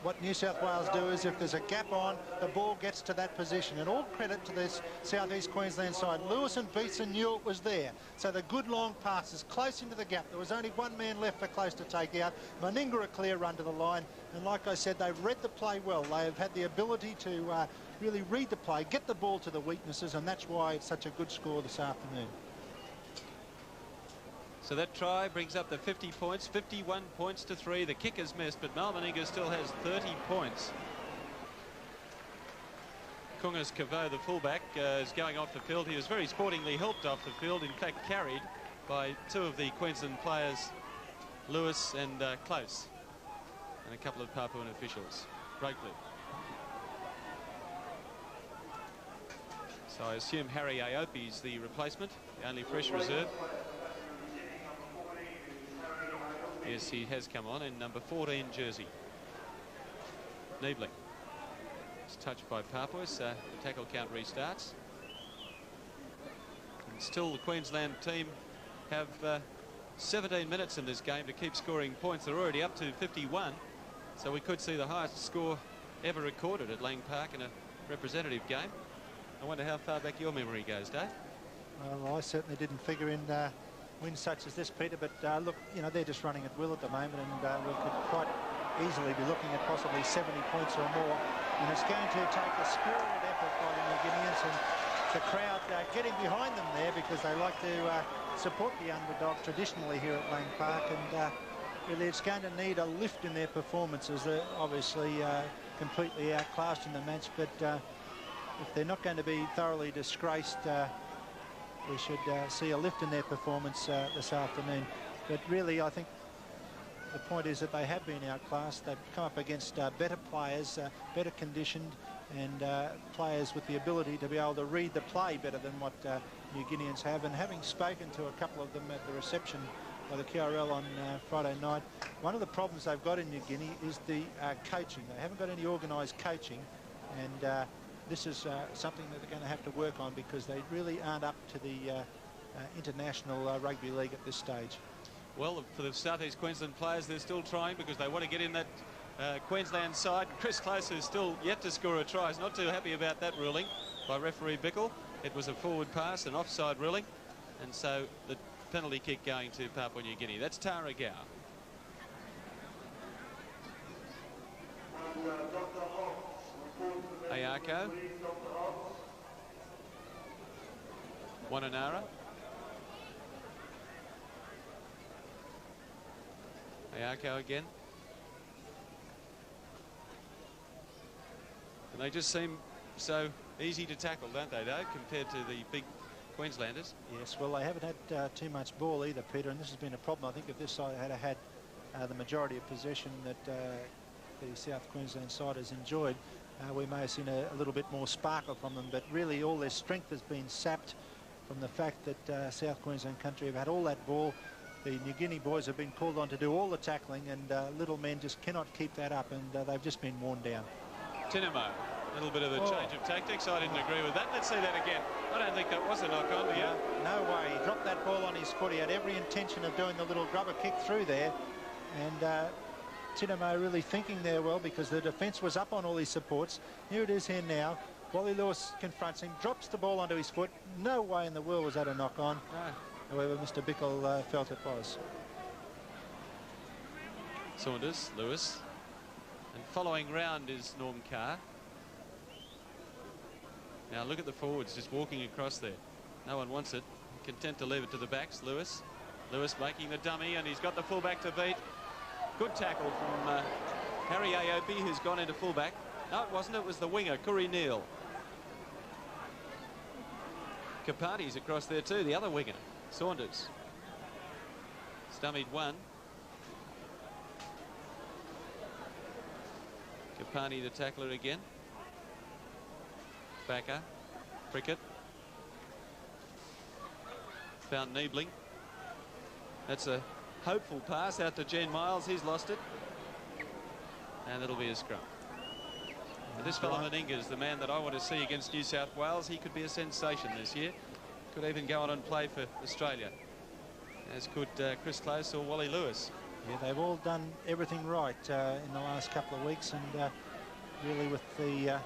what New South Wales do is if there's a gap on, the ball gets to that position. And all credit to this southeast Queensland side. Lewis and Beatson knew it was there. So the good long passes close into the gap. There was only one man left for Close to take out. Meninga a clear run to the line. And like I said, they've read the play well. They have had the ability to really read the play, get the ball to the weaknesses, and that's why it's such a good score this afternoon.
So that try brings up the 50 points, 51 points to 3. The kick is missed, but Mal Meninga still has 30 points. Kungas Kavo, the fullback, is going off the field. He was very sportingly helped off the field, in fact carried by 2 of the Queensland players, Lewis and Close, and a couple of Papuan officials. Rowcliffe. So I assume Harry Aopi is the replacement, the only fresh reserve. Yes, he has come on in number 14 jersey. Niebling. It's touched by Papuas. The tackle count restarts. And still the Queensland team have 17 minutes in this game to keep scoring points. They're already up to 51. So we could see the highest score ever recorded at Lang Park in a representative game. I wonder how far back your memory goes, Dave.
Well, I certainly didn't figure in wins such as this, Peter, but look, you know, they're just running at will at the moment, and we could quite easily be looking at possibly 70 points or more, and it's going to take a spirited effort by the New Guineans and the crowd getting behind them there, because they like to support the underdog traditionally here at Lang Park, and really it's going to need a lift in their performances. They're obviously completely outclassed in the match, but if they're not going to be thoroughly disgraced, we should see a lift in their performance this afternoon. But really, I think the point is that they have been outclassed. They've come up against better players, better conditioned, and players with the ability to be able to read the play better than what New Guineans have. And having spoken to a couple of them at the reception by the QRL on Friday night, one of the problems they've got in New Guinea is the coaching. They haven't got any organised coaching, and this is something that they're going to have to work on, because they really aren't up to the international rugby league at this stage.
Well, for the South East Queensland players, they're still trying, because they want to get in that Queensland side. Chris Close, who's still yet to score a try, is not too happy about that ruling by referee Bickle. It was a forward pass, an offside ruling, and so the penalty kick going to Papua New Guinea. That's Tara Gow. Ayako. Wananara. Ayako again. And they just seem so easy to tackle, don't they, though, compared to the big Queenslanders?
Yes, well, they haven't had too much ball either, Peter, and this has been a problem. I think if this side had the majority of possession that the South Queensland side has enjoyed, we may have seen a little bit more sparkle from them, but really all their strength has been sapped from the fact that South Queensland country have had all that ball. The New Guinea boys have been called on to do all the tackling, and little men just cannot keep that up, and they've just been worn down.
Tinamo, a little bit of a change of tactics. I didn't agree with that. Let's see that again. I don't think that was a knock-on, do you?
No way. He dropped that ball on his foot. He had every intention of doing the little grubber kick through there, and Tinamo really thinking there well, because the defence was up on all his supports. Here it is here now. Wally Lewis confronts him, drops the ball onto his foot. No way in the world was that a knock-on. No. However, Mr. Bickle felt it was.
Saunders, Lewis. And following round is Norm Carr. Now look at the forwards just walking across there. No one wants it. Content to leave it to the backs. Lewis. Lewis making the dummy, and he's got the fullback to beat. Good tackle from Harry Aopi, who's gone into fullback. No, it wasn't. It was the winger, Curry Neal. Kapati's across there too, the other winger, Saunders. Stummied one. Kapati the tackler again. Backer. Prickett. Found Niebling. That's a hopeful pass out to Jen Miles. He's lost it. And it'll be a scrum. But this fellow Meninga is the man that I want to see against New South Wales. He could be a sensation this year. Could even go on and play for Australia, as could Chris Close or Wally Lewis.
Yeah, they've all done everything right in the last couple of weeks, and really with the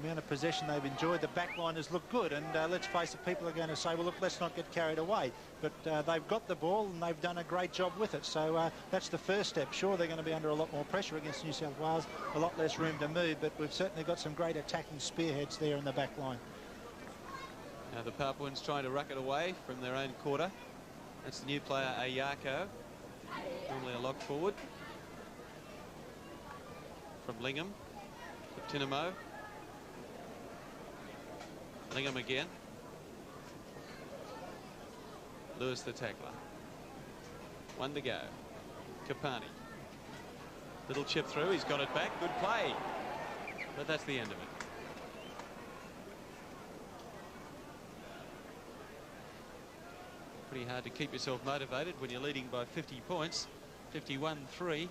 amount of possession they've enjoyed, the backliners look good, and let's face it, people are going to say, well, look, let's not get carried away, but they've got the ball and they've done a great job with it, so that's the first step. Sure, they're going to be under a lot more pressure against New South Wales, a lot less room to move, but we've certainly got some great attacking spearheads there in the back line.
Now the Papuans trying to ruck it away from their own quarter. That's the new player Ayako, normally a lock forward. From Lingham to Tinamo. Lingham again. Lewis the tackler. One to go. Kapani. Little chip through. He's got it back. Good play. But that's the end of it. Pretty hard to keep yourself motivated when you're leading by 50 points. 51-3 for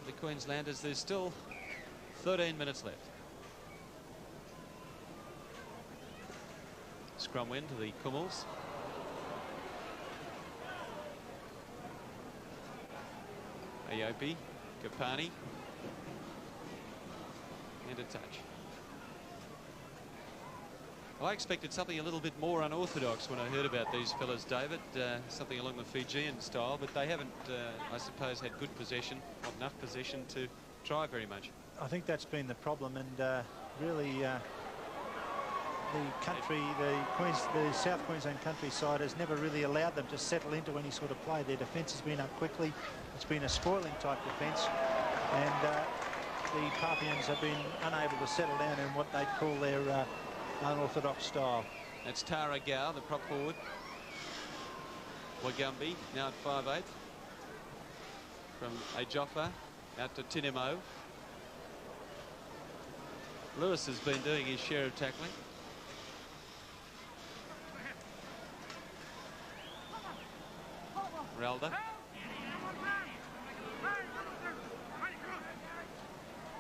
the Queenslanders. There's still 13 minutes left. Scrum win to the Kummels. Aopi, Kapani, and a touch. I expected something a little bit more unorthodox when I heard about these fellas, David, something along the Fijian style, but they haven't, I suppose, had good possession, not enough possession to try very much.
I think that's been the problem, and really the country, the South Queensland countryside has never really allowed them to settle into any sort of play. Their defence has been up quickly. It's been a spoiling type defence, and the Papuans have been unable to settle down in what they'd call their unorthodox style.
That's Tara Gow, the prop forward. Wagumbi now at 5'8". From Ajoffa out to Tinimo. Lewis has been doing his share of tackling. Relda.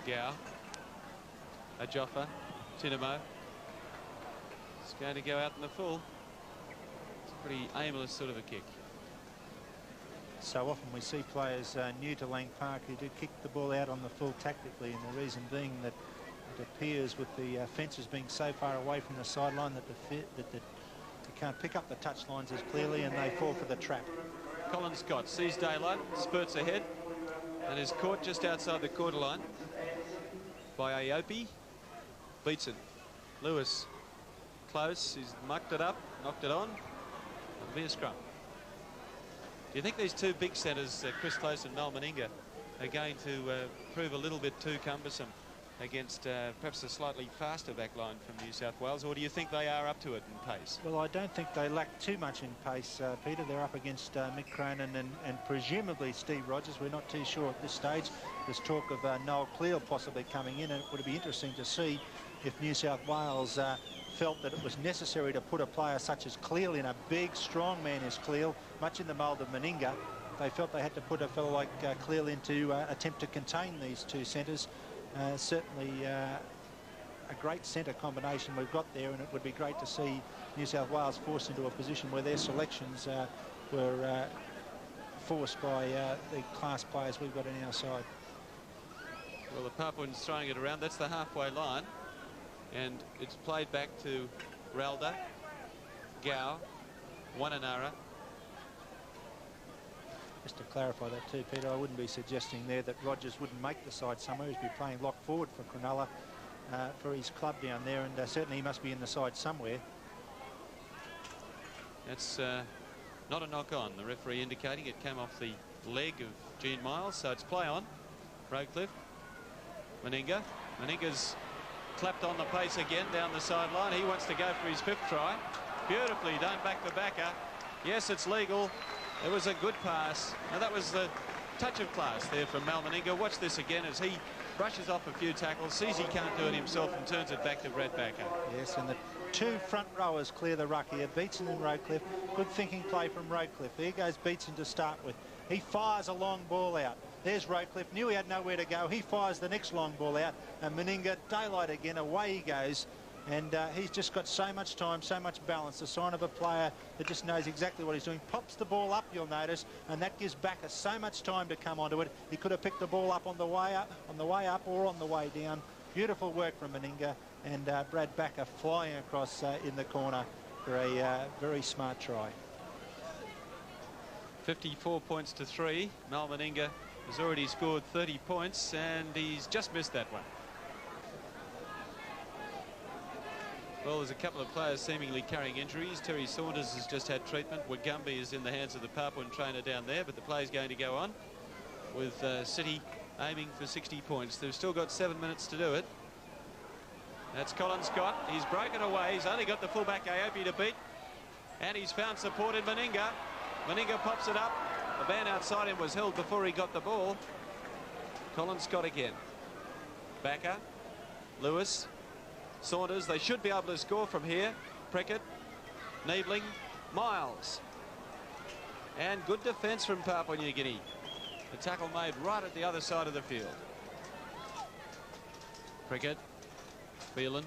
Gow. Ajoffa. Tinamo. It's going to go out in the full. It's a pretty aimless sort of a kick.
So often we see players new to Lang Park who do kick the ball out on the full tactically, and the reason being that it appears with the fences being so far away from the sideline that they can't pick up the touch lines as clearly, and they fall for the trap.
Colin Scott sees daylight, spurts ahead, and is caught just outside the quarter line. by Aopi. Beats it. Lewis close. He's mucked it up, knocked it on. It'll be a scrum. Do you think these two big centres, Chris Close and Mel Meninga, are going to prove a little bit too cumbersome against perhaps a slightly faster back line from New South Wales, or do you think they are up to it in pace?
Well, I don't think they lack too much in pace, Peter. They're up against Mick Cronin and presumably Steve Rogers. We're not too sure at this stage. There's talk of Noel Cleal possibly coming in, and it would be interesting to see if New South Wales felt that it was necessary to put a player such as Cleal in, a big, strong man as Cleal, much in the mould of Meninga. They felt they had to put a fellow like Cleal in to attempt to contain these two centres. Certainly a great centre combination we've got there, and it would be great to see New South Wales forced into a position where their selections were forced by the class players we've got in our side.
Well, the Papuans throwing it around. That's the halfway line, and it's played back to Ralda, Gao, Wananara.
Just to clarify that too, Peter, I wouldn't be suggesting there that Rogers wouldn't make the side somewhere. He'd be playing lock forward for Cronulla for his club down there, and certainly he must be in the side somewhere.
That's not a knock on. The referee indicating it came off the leg of Gene Miles, so it's play on. Roadcliffe, Meninga. Meninga's clapped on the pace again down the sideline. He wants to go for his 5th try. Beautifully done back to backer. Yes, it's legal. It was a good pass. Now that was the touch of class there from Mal Meninga. Watch this again as he brushes off a few tackles, sees he can't do it himself, and turns it back to Brad Backer.
Yes, and the two front rowers clear the ruck here. Beatson and Roadcliffe. Good thinking play from Roadcliffe. There goes Beatson to start with. He fires a long ball out. There's Roadcliffe. Knew he had nowhere to go. He fires the next long ball out. And Meninga, daylight again. Away he goes. And he's just got so much time, so much balance. The sign of a player that just knows exactly what he's doing. Pops the ball up, you'll notice, and that gives Backer so much time to come onto it. He could have picked the ball up on the way up, or on the way down. Beautiful work from Meninga, and Brad Backer flying across in the corner for a very smart try.
54 points to 3. Mal Meninga has already scored 30 points, and he's just missed that one. Well, there's a couple of players seemingly carrying injuries. Terry Saunders has just had treatment. Wagumbi is in the hands of the Papuan trainer down there, but the play's going to go on with City aiming for 60 points. They've still got 7 minutes to do it. That's Colin Scott. He's broken away. He's only got the fullback Aopi to beat, and he's found support in Meninga. Meninga pops it up. The man outside him was held before he got the ball. Colin Scott again. Backer, Lewis, Saunders. They should be able to score from here. Prickett, Niebling, Miles. And good defence from Papua New Guinea. The tackle made right at the other side of the field. Prickett, Phelan,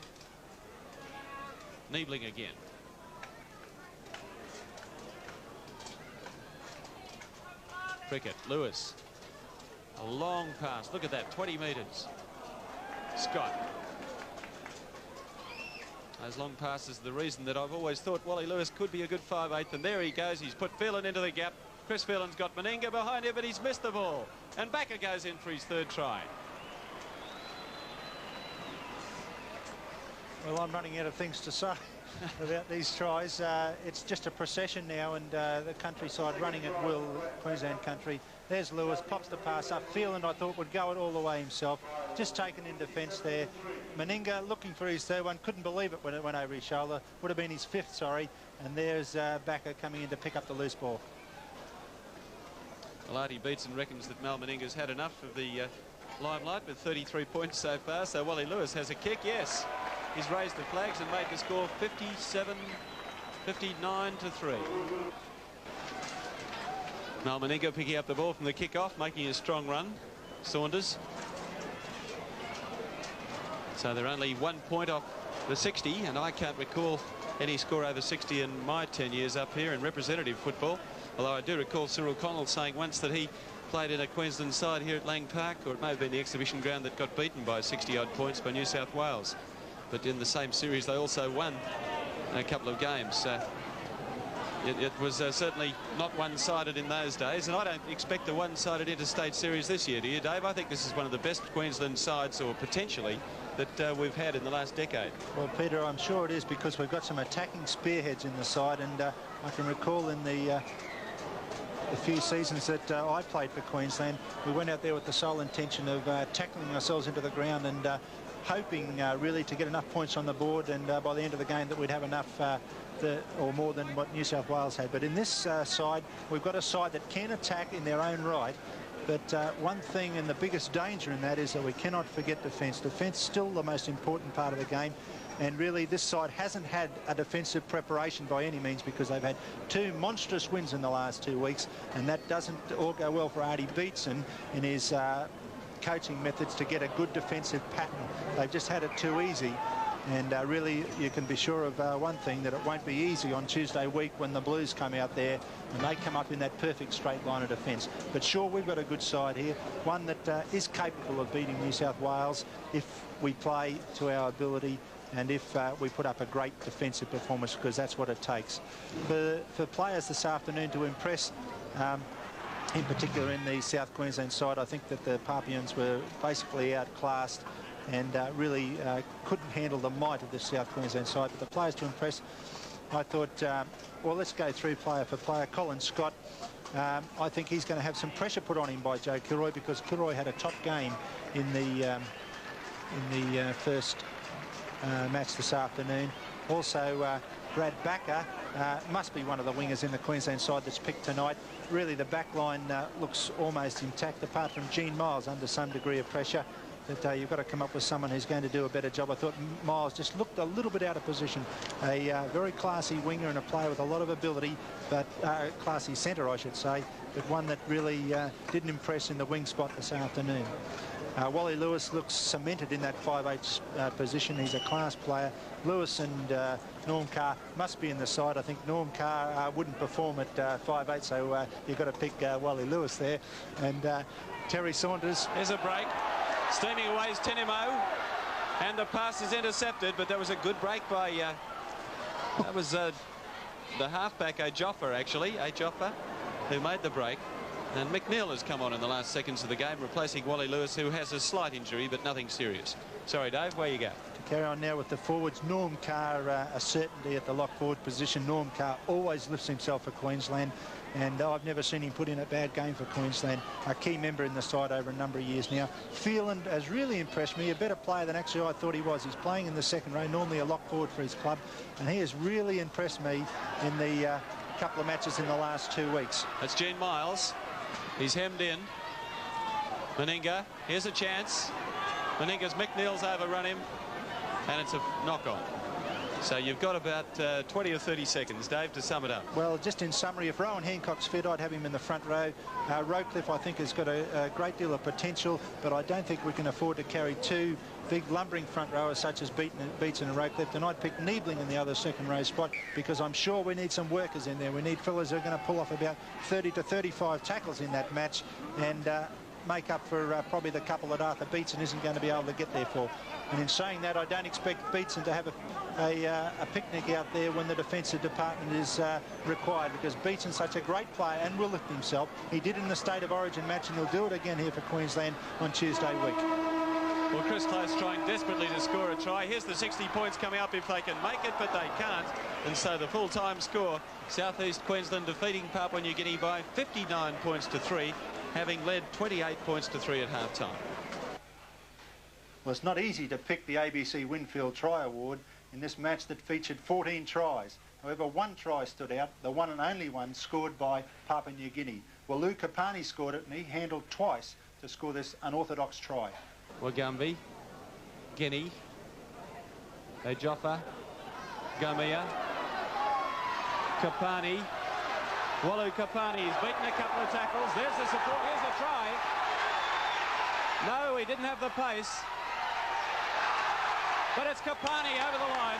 Niebling again. Prickett, Lewis. A long pass. Look at that, 20 metres. Scott. Those long passes are the reason that I've always thought Wally Lewis could be a good 5/8, and there he goes. He's put Phelan into the gap. Chris Phelan's got Meninga behind him, but he's missed the ball. And Backer goes in for his 3rd try.
Well, I'm running out of things to say about these tries. It's just a procession now, and the countryside running at will, Queensland country. There's Lewis, pops the pass up. Phelan, I thought, would go it all the way himself. Just taken in defence there. Meninga looking for his 3rd one. Couldn't believe it when it went over his shoulder. Would have been his 5th, sorry. And there's Backer coming in to pick up the loose ball.
Well, Artie Beatson reckons that Mal Meninga's had enough of the limelight with 33 points so far. So Wally Lewis has a kick, yes. He's raised the flags and made the score 59 to 3. Mal Meninga picking up the ball from the kick-off, making a strong run. Saunders. So they're only 1 point off the 60, and I can't recall any score over 60 in my 10 years up here in representative football. Although I do recall Cyril Connell saying once that he played in a Queensland side here at Lang Park, or it may have been the exhibition ground, that got beaten by 60-odd points by New South Wales. But in the same series, they also won a couple of games. It was certainly not one-sided in those days, and I don't expect a one-sided interstate series this year, do you, Dave? I think this is one of the best Queensland sides, or potentially, that we've had in the last decade.
Well, Peter, I'm sure it is, because we've got some attacking spearheads in the side, and I can recall in the few seasons that I played for Queensland, we went out there with the sole intention of tackling ourselves into the ground and hoping really to get enough points on the board, and by the end of the game that we'd have enough or more than what New South Wales had. But in this side, we've got a side that can attack in their own right. But one thing, and the biggest danger in that, is that we cannot forget defence. Defence still the most important part of the game. And really, this side hasn't had a defensive preparation by any means, because they've had 2 monstrous wins in the last 2 weeks, and that doesn't all go well for Artie Beetson in his coaching methods to get a good defensive pattern. They've just had it too easy. And really, you can be sure of one thing, that it won't be easy on Tuesday week when the Blues come out there and they come up in that perfect straight line of defence. But sure, we've got a good side here, one that is capable of beating New South Wales if we play to our ability and if we put up a great defensive performance, because that's what it takes. For players this afternoon to impress, in particular in the South Queensland side, I think that the Papuans were basically outclassed and really couldn't handle the might of the South Queensland side. But the players to impress, I thought, well, let's go through player for player. Colin Scott, I think he's going to have some pressure put on him by Joe Kilroy, because Kilroy had a top game in the first match this afternoon. Also, Brad Backer must be one of the wingers in the Queensland side that's picked tonight. Really, the back line looks almost intact, apart from Gene Miles under some degree of pressure. That you've got to come up with someone who's going to do a better job. I thought Miles just looked a little bit out of position. A very classy winger and a player with a lot of ability, but classy centre, I should say, but one that really didn't impress in the wing spot this afternoon. Wally Lewis looks cemented in that 5'8" position. He's a class player. Lewis and Norm Carr must be in the side. I think Norm Carr wouldn't perform at 5'8", so you've got to pick Wally Lewis there. And Terry Saunders.
There's a break. Steaming away is Tenemo, and the pass is intercepted, but that was a good break by that was the halfback Ajoffa, actually, Ajoffa, who made the break. And McNeil has come on in the last seconds of the game, replacing Wally Lewis, who has a slight injury but nothing serious. Sorry, Dave, where you go?
To carry on now with the forwards, Norm Carr, a certainty at the lock forward position. Norm Carr always lifts himself for Queensland, and I've never seen him put in a bad game for Queensland. A key member in the side over a number of years now. Phelan has really impressed me, a better player than actually I thought he was. He's playing in the second row, normally a lock forward for his club, and he has really impressed me in the couple of matches in the last 2 weeks.
That's Gene Miles. He's hemmed in. Meninga, here's a chance. Meninga's McNeil's overrun him, and it's a knock-on. So you've got about 20 or 30 seconds, Dave, to sum it up.
Well, just in summary, if Rowan Hancock's fit, I'd have him in the front row. Rowcliffe, I think, has got a great deal of potential, but I don't think we can afford to carry 2 big lumbering front rowers such as Beetson and Rowcliffe. And I'd pick Niebling in the other second row spot, because I'm sure we need some workers in there. We need fellas who are going to pull off about 30 to 35 tackles in that match and make up for probably the couple that Arthur Beetson isn't going to be able to get there for. And in saying that, I don't expect Beetson to have a picnic out there when the defensive department is required, because Beetson's such a great player and will lift himself. He did in the State of Origin match, and he'll do it again here for Queensland on Tuesday week.
Well, Chris Close trying desperately to score a try. Here's the 60 points coming up if they can make it, but they can't. And so the full-time score, Southeast Queensland defeating Papua New Guinea by 59 points to 3, having led 28 points to 3 at half-time.
Well, it's not easy to pick the ABC Winfield Try Award in this match that featured 14 tries. However, 1 try stood out, the one and only one scored by Papua New Guinea. Well, Lou Kapani scored it, and he handled twice to score this unorthodox try.
Wagumbi, Guinea, Ajoffa, Gumia, Kapani. Walu Kapani has beaten a couple of tackles. There's the support. Here's a try. No, he didn't have the pace. But it's Kapani over the line.